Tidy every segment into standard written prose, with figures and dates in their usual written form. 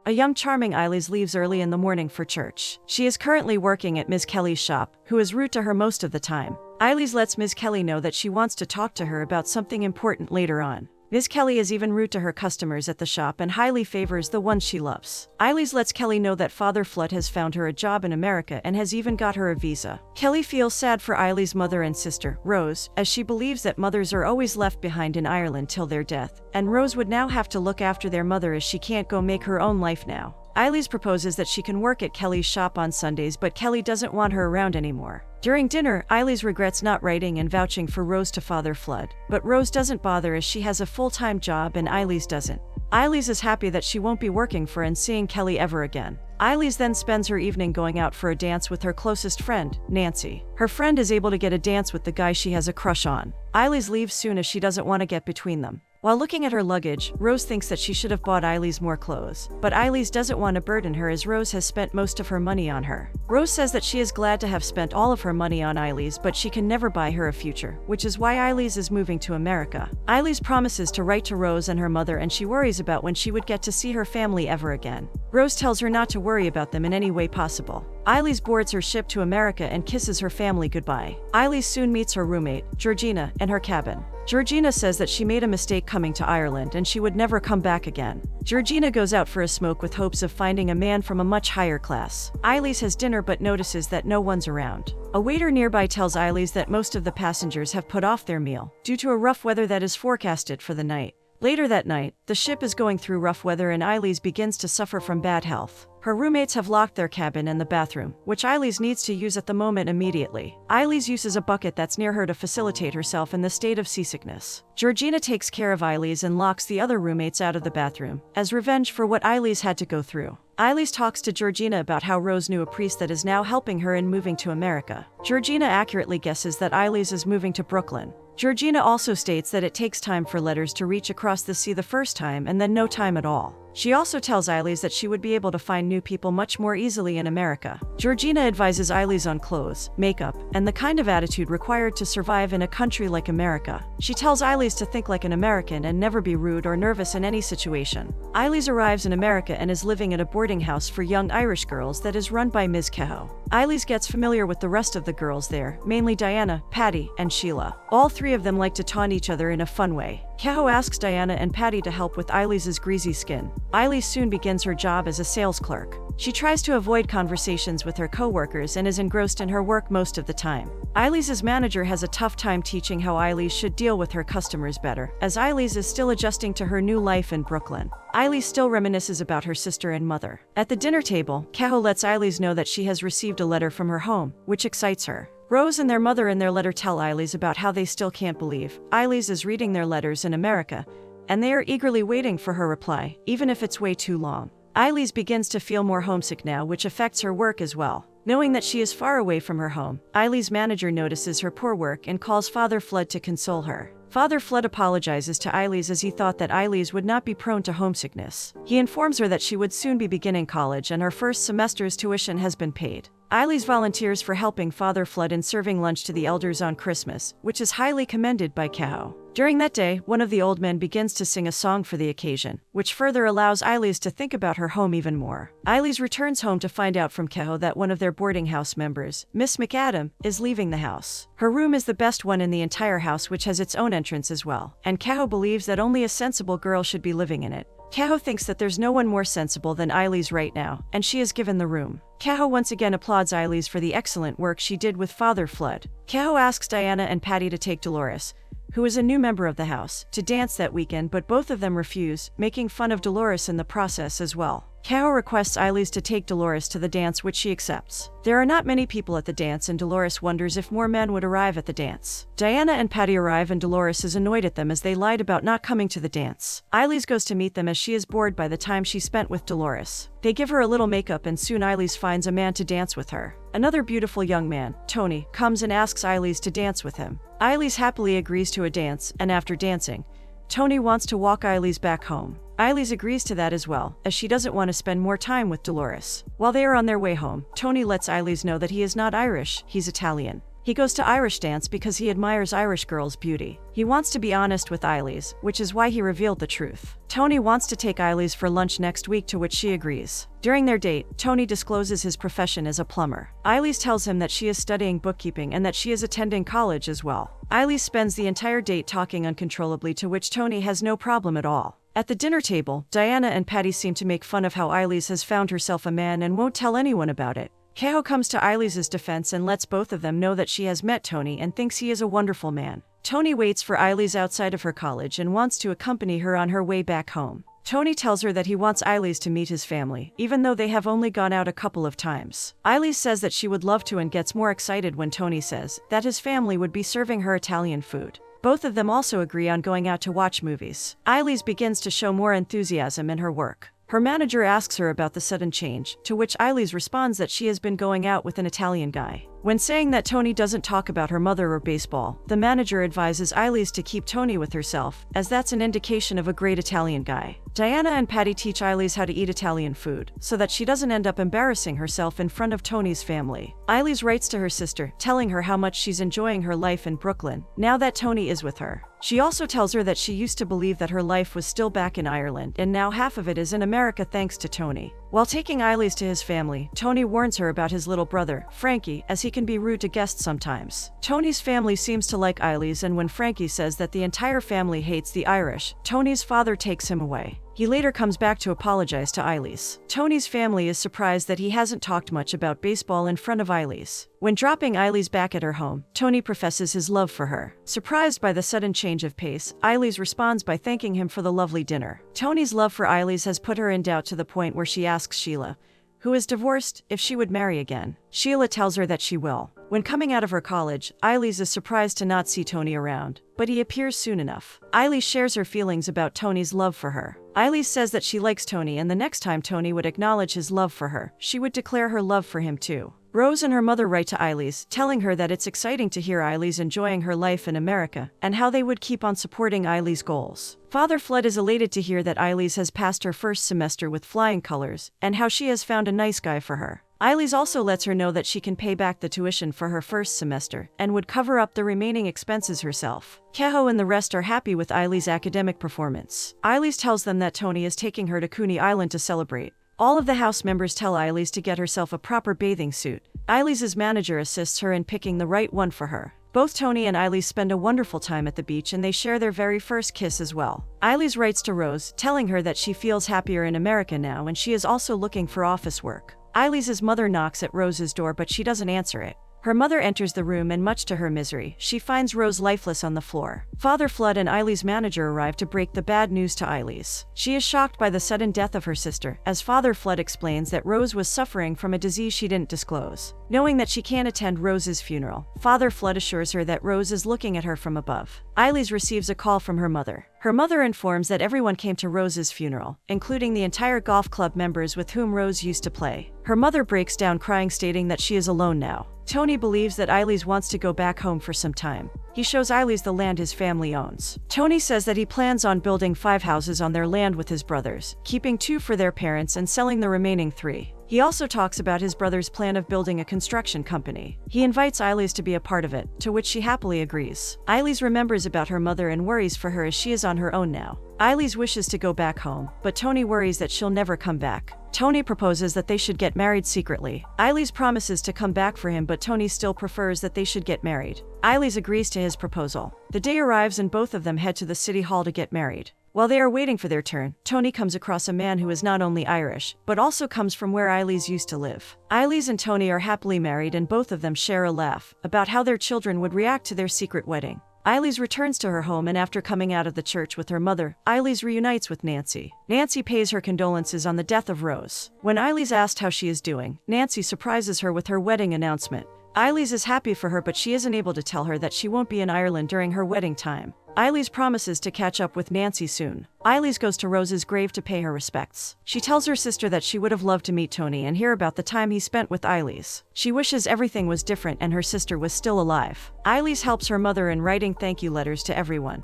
A young charming Eilis leaves early in the morning for church. She is currently working at Ms. Kelly's shop, who is rude to her most of the time. Eilis lets Ms. Kelly know that she wants to talk to her about something important later on. Ms. Kelly is even rude to her customers at the shop and highly favors the ones she loves. Eilis lets Kelly know that Father Flood has found her a job in America and has even got her a visa. Kelly feels sad for Eilis' mother and sister, Rose, as she believes that mothers are always left behind in Ireland till their death, and Rose would now have to look after their mother as she can't go make her own life now. Eilis proposes that she can work at Kelly's shop on Sundays, but Kelly doesn't want her around anymore. During dinner, Eilis regrets not writing and vouching for Rose to Father Flood, but Rose doesn't bother as she has a full-time job and Eilis doesn't. Eilis is happy that she won't be working for and seeing Kelly ever again. Eilis then spends her evening going out for a dance with her closest friend, Nancy. Her friend is able to get a dance with the guy she has a crush on. Eilis leaves soon as she doesn't want to get between them. While looking at her luggage, Rose thinks that she should have bought Eilis more clothes, but Eilis doesn't want to burden her as Rose has spent most of her money on her. Rose says that she is glad to have spent all of her money on Eilis, but she can never buy her a future, which is why Eilis is moving to America. Eilis promises to write to Rose and her mother, and she worries about when she would get to see her family ever again. Rose tells her not to worry about them in any way possible. Eilis boards her ship to America and kisses her family goodbye. Eilis soon meets her roommate, Georgina, in her cabin. Georgina says that she made a mistake coming to Ireland and she would never come back again. Georgina goes out for a smoke with hopes of finding a man from a much higher class. Eilis has dinner but notices that no one's around. A waiter nearby tells Eilis that most of the passengers have put off their meal due to a rough weather that is forecasted for the night. Later that night, the ship is going through rough weather and Eilis begins to suffer from bad health. Her roommates have locked their cabin and the bathroom, which Eilis needs to use at the moment immediately. Eilis uses a bucket that's near her to facilitate herself in the state of seasickness. Georgina takes care of Eilis and locks the other roommates out of the bathroom, as revenge for what Eilis had to go through. Eilis talks to Georgina about how Rose knew a priest that is now helping her in moving to America. Georgina accurately guesses that Eilis is moving to Brooklyn. Georgina also states that it takes time for letters to reach across the sea the first time and then no time at all. She also tells Eilis that she would be able to find new people much more easily in America. Georgina advises Eilis on clothes, makeup, and the kind of attitude required to survive in a country like America. She tells Eilis to think like an American and never be rude or nervous in any situation. Eilis arrives in America and is living at a boarding house for young Irish girls that is run by Ms. Kehoe. Eilis gets familiar with the rest of the girls there, mainly Diana, Patty, and Sheila. All three of them like to taunt each other in a fun way. Kehoe asks Diana and Patty to help with Eilis' greasy skin. Eilis soon begins her job as a sales clerk. She tries to avoid conversations with her coworkers and is engrossed in her work most of the time. Eilis' manager has a tough time teaching how Eilis should deal with her customers better, as Eilis is still adjusting to her new life in Brooklyn. Eilis still reminisces about her sister and mother. At the dinner table, Kehoe lets Eilis know that she has received a letter from her home, which excites her. Rose and their mother in their letter tell Eilis about how they still can't believe Eilis is reading their letters in America, and they are eagerly waiting for her reply, even if it's way too long. Eilis begins to feel more homesick now, which affects her work as well. Knowing that she is far away from her home, Eilis' manager notices her poor work and calls Father Flood to console her. Father Flood apologizes to Eilis as he thought that Eilis would not be prone to homesickness. He informs her that she would soon be beginning college and her first semester's tuition has been paid. Eilis volunteers for helping Father Flood in serving lunch to the elders on Christmas, which is highly commended by Kehoe. During that day, one of the old men begins to sing a song for the occasion, which further allows Eilis to think about her home even more. Eilis returns home to find out from Kehoe that one of their boarding house members, Miss McAdam, is leaving the house. Her room is the best one in the entire house, which has its own entrance as well, and Kehoe believes that only a sensible girl should be living in it. Kehoe thinks that there's no one more sensible than Eilis right now, and she is given the room. Kehoe once again applauds Eilis for the excellent work she did with Father Flood. Kehoe asks Diana and Patty to take Dolores, who is a new member of the house, to dance that weekend, but both of them refuse, making fun of Dolores in the process as well. Kehoe requests Eilis to take Dolores to the dance, which she accepts. There are not many people at the dance and Dolores wonders if more men would arrive at the dance. Diana and Patty arrive and Dolores is annoyed at them as they lied about not coming to the dance. Eilis goes to meet them as she is bored by the time she spent with Dolores. They give her a little makeup and soon Eilis finds a man to dance with her. Another beautiful young man, Tony, comes and asks Eilis to dance with him. Eilis happily agrees to a dance, and after dancing, Tony wants to walk Eilis back home. Eilis agrees to that as well, as she doesn't want to spend more time with Dolores. While they are on their way home, Tony lets Eilis know that he is not Irish, he's Italian. He goes to Irish dance because he admires Irish girls' beauty. He wants to be honest with Eilis, which is why he revealed the truth. Tony wants to take Eilis for lunch next week, to which she agrees. During their date, Tony discloses his profession as a plumber. Eilis tells him that she is studying bookkeeping and that she is attending college as well. Eilis spends the entire date talking uncontrollably, to which Tony has no problem at all. At the dinner table, Diana and Patty seem to make fun of how Eilis has found herself a man and won't tell anyone about it. Kehoe comes to Eilis' defense and lets both of them know that she has met Tony and thinks he is a wonderful man. Tony waits for Eilis outside of her college and wants to accompany her on her way back home. Tony tells her that he wants Eilis to meet his family, even though they have only gone out a couple of times. Eilis says that she would love to and gets more excited when Tony says that his family would be serving her Italian food. Both of them also agree on going out to watch movies. Eilis begins to show more enthusiasm in her work. Her manager asks her about the sudden change, to which Eilis responds that she has been going out with an Italian guy. When saying that Tony doesn't talk about her mother or baseball, the manager advises Eilis to keep Tony with herself, as that's an indication of a great Italian guy. Diana and Patty teach Eilis how to eat Italian food, so that she doesn't end up embarrassing herself in front of Tony's family. Eilis writes to her sister, telling her how much she's enjoying her life in Brooklyn, now that Tony is with her. She also tells her that she used to believe that her life was still back in Ireland, and now half of it is in America thanks to Tony. While taking Eilis to his family, Tony warns her about his little brother, Frankie, as he can be rude to guests sometimes. Tony's family seems to like Eilis, and when Frankie says that the entire family hates the Irish, Tony's father takes him away. He later comes back to apologize to Eilis. Tony's family is surprised that he hasn't talked much about baseball in front of Eilis. When dropping Eilis back at her home, Tony professes his love for her. Surprised by the sudden change of pace, Eilis responds by thanking him for the lovely dinner. Tony's love for Eilis has put her in doubt to the point where she asks Sheila, who is divorced, if she would marry again. Sheila tells her that she will. When coming out of her college, Eilis is surprised to not see Tony around, but he appears soon enough. Eilis shares her feelings about Tony's love for her. Eilis says that she likes Tony, and the next time Tony would acknowledge his love for her, she would declare her love for him too. Rose and her mother write to Eilis, telling her that it's exciting to hear Eilis enjoying her life in America, and how they would keep on supporting Eilis' goals. Father Flood is elated to hear that Eilis has passed her first semester with flying colors, and how she has found a nice guy for her. Eilis also lets her know that she can pay back the tuition for her first semester, and would cover up the remaining expenses herself. Kehoe and the rest are happy with Eilis' academic performance. Eilis tells them that Tony is taking her to Coney Island to celebrate. All of the house members tell Eilis to get herself a proper bathing suit. Eilis' manager assists her in picking the right one for her. Both Tony and Eilis spend a wonderful time at the beach, and they share their very first kiss as well. Eilis writes to Rose, telling her that she feels happier in America now, and she is also looking for office work. Eilis' mother knocks at Rose's door, but she doesn't answer it. Her mother enters the room, and much to her misery, she finds Rose lifeless on the floor. Father Flood and Eilis' manager arrive to break the bad news to Eilis. She is shocked by the sudden death of her sister, as Father Flood explains that Rose was suffering from a disease she didn't disclose. Knowing that she can't attend Rose's funeral, Father Flood assures her that Rose is looking at her from above. Eilis receives a call from her mother. Her mother informs that everyone came to Rose's funeral, including the entire golf club members with whom Rose used to play. Her mother breaks down crying, stating that she is alone now. Tony believes that Eilis wants to go back home for some time. He shows Eilis the land his family owns. Tony says that he plans on building 5 houses on their land with his brothers, keeping 2 for their parents and selling the remaining 3. He also talks about his brother's plan of building a construction company. He invites Eilis to be a part of it, to which she happily agrees. Eilis remembers about her mother and worries for her as she is on her own now. Eilis wishes to go back home, but Tony worries that she'll never come back. Tony proposes that they should get married secretly. Eilis promises to come back for him, but Tony still prefers that they should get married. Eilis agrees to his proposal. The day arrives and both of them head to the city hall to get married. While they are waiting for their turn, Tony comes across a man who is not only Irish, but also comes from where Eilis used to live. Eilis and Tony are happily married, and both of them share a laugh about how their children would react to their secret wedding. Eilis returns to her home, and after coming out of the church with her mother, Eilis reunites with Nancy. Nancy pays her condolences on the death of Rose. When Eilis asked how she is doing, Nancy surprises her with her wedding announcement. Eilis is happy for her, but she isn't able to tell her that she won't be in Ireland during her wedding time. Eilis promises to catch up with Nancy soon. Eilis goes to Rose's grave to pay her respects. She tells her sister that she would have loved to meet Tony and hear about the time he spent with Eilis. She wishes everything was different and her sister was still alive. Eilis helps her mother in writing thank you letters to everyone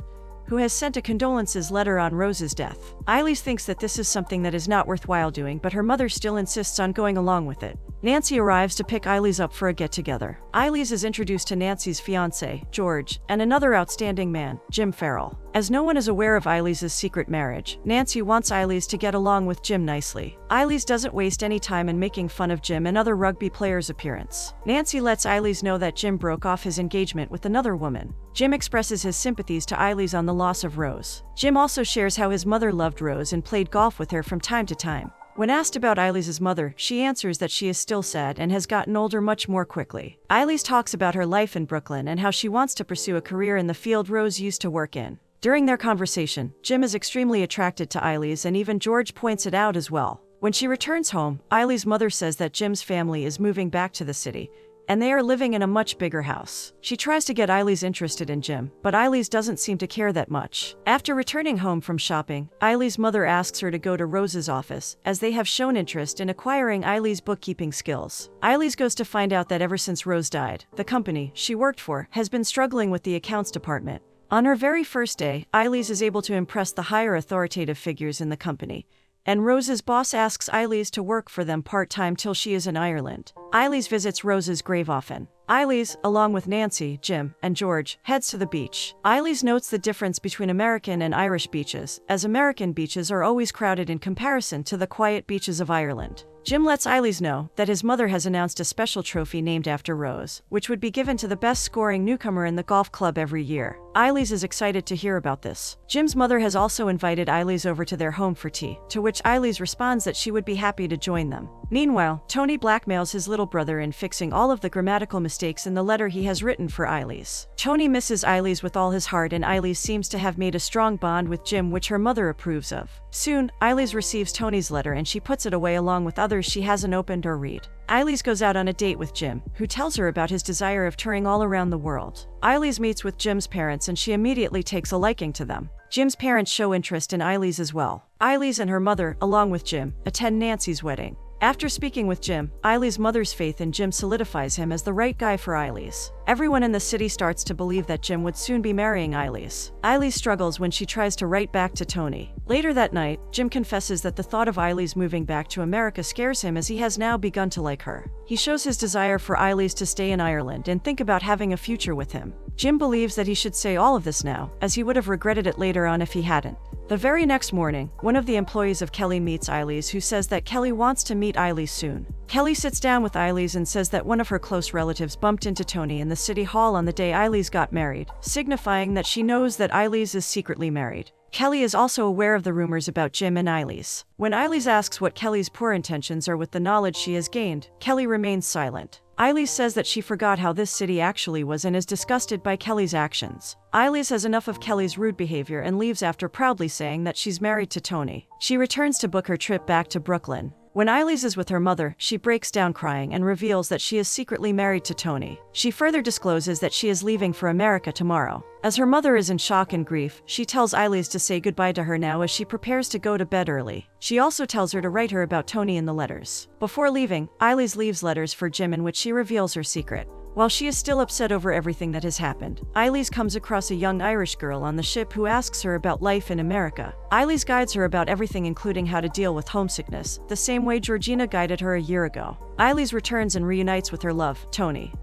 who has sent a condolences letter on Rose's death. Eilis thinks that this is something that is not worthwhile doing, but her mother still insists on going along with it. Nancy arrives to pick Eilis up for a get-together. Eilis is introduced to Nancy's fiancé, George, and another outstanding man, Jim Farrell. As no one is aware of Eilis' secret marriage, Nancy wants Eilis to get along with Jim nicely. Eilis doesn't waste any time in making fun of Jim and other rugby players' appearance. Nancy lets Eilis know that Jim broke off his engagement with another woman. Jim expresses his sympathies to Eilis on the loss of Rose. Jim also shares how his mother loved Rose and played golf with her from time to time. When asked about Eilis' mother, she answers that she is still sad and has gotten older much more quickly. Eilis talks about her life in Brooklyn and how she wants to pursue a career in the field Rose used to work in. During their conversation, Jim is extremely attracted to Eilis, and even George points it out as well. When she returns home, Eilis' mother says that Jim's family is moving back to the city, and they are living in a much bigger house. She tries to get Eilis interested in Jim, but Eilis doesn't seem to care that much. After returning home from shopping, Eilis' mother asks her to go to Rose's office, as they have shown interest in acquiring Eilis' bookkeeping skills. Eilis goes to find out that ever since Rose died, the company she worked for has been struggling with the accounts department. On her very first day, Eilis is able to impress the higher authoritative figures in the company, and Rose's boss asks Eilis to work for them part-time till she is in Ireland. Eilis visits Rose's grave often. Eilis, along with Nancy, Jim, and George, heads to the beach. Eilis notes the difference between American and Irish beaches, as American beaches are always crowded in comparison to the quiet beaches of Ireland. Jim lets Eilis know that his mother has announced a special trophy named after Rose, which would be given to the best-scoring newcomer in the golf club every year. Eilis is excited to hear about this. Jim's mother has also invited Eilis over to their home for tea, to which Eilis responds that she would be happy to join them. Meanwhile, Tony blackmails his little brother in fixing all of the grammatical mistakes in the letter he has written for Eilis. Tony misses Eilis with all his heart, and Eilis seems to have made a strong bond with Jim, which her mother approves of. Soon, Eilis receives Tony's letter and she puts it away along with others she hasn't opened or read. Eilis goes out on a date with Jim, who tells her about his desire of touring all around the world. Eilis meets with Jim's parents and she immediately takes a liking to them. Jim's parents show interest in Eilis as well. Eilis and her mother, along with Jim, attend Nancy's wedding. After speaking with Jim, Eilis' mother's faith in Jim solidifies him as the right guy for Eilis. Everyone in the city starts to believe that Jim would soon be marrying Eilis. Eilis struggles when she tries to write back to Tony. Later that night, Jim confesses that the thought of Eilis moving back to America scares him, as he has now begun to like her. He shows his desire for Eilis to stay in Ireland and think about having a future with him. Jim believes that he should say all of this now, as he would have regretted it later on if he hadn't. The very next morning, one of the employees of Kelly meets Eilis, who says that Kelly wants to meet Eilis soon. Kelly sits down with Eilis and says that one of her close relatives bumped into Tony in the city hall on the day Eilis got married, signifying that she knows that Eilis is secretly married. Kelly is also aware of the rumors about Jim and Eilis. When Eilis asks what Kelly's poor intentions are with the knowledge she has gained, Kelly remains silent. Eilis says that she forgot how this city actually was and is disgusted by Kelly's actions. Eilis has enough of Kelly's rude behavior and leaves after proudly saying that she's married to Tony. She returns to book her trip back to Brooklyn. When Eilis is with her mother, she breaks down crying and reveals that she is secretly married to Tony. She further discloses that she is leaving for America tomorrow. As her mother is in shock and grief, she tells Eilis to say goodbye to her now as she prepares to go to bed early. She also tells her to write her about Tony in the letters. Before leaving, Eilis leaves letters for Jim in which she reveals her secret. While she is still upset over everything that has happened, Eilis comes across a young Irish girl on the ship who asks her about life in America. Eilis guides her about everything, including how to deal with homesickness, the same way Georgina guided her a year ago. Eilis returns and reunites with her love, Tony.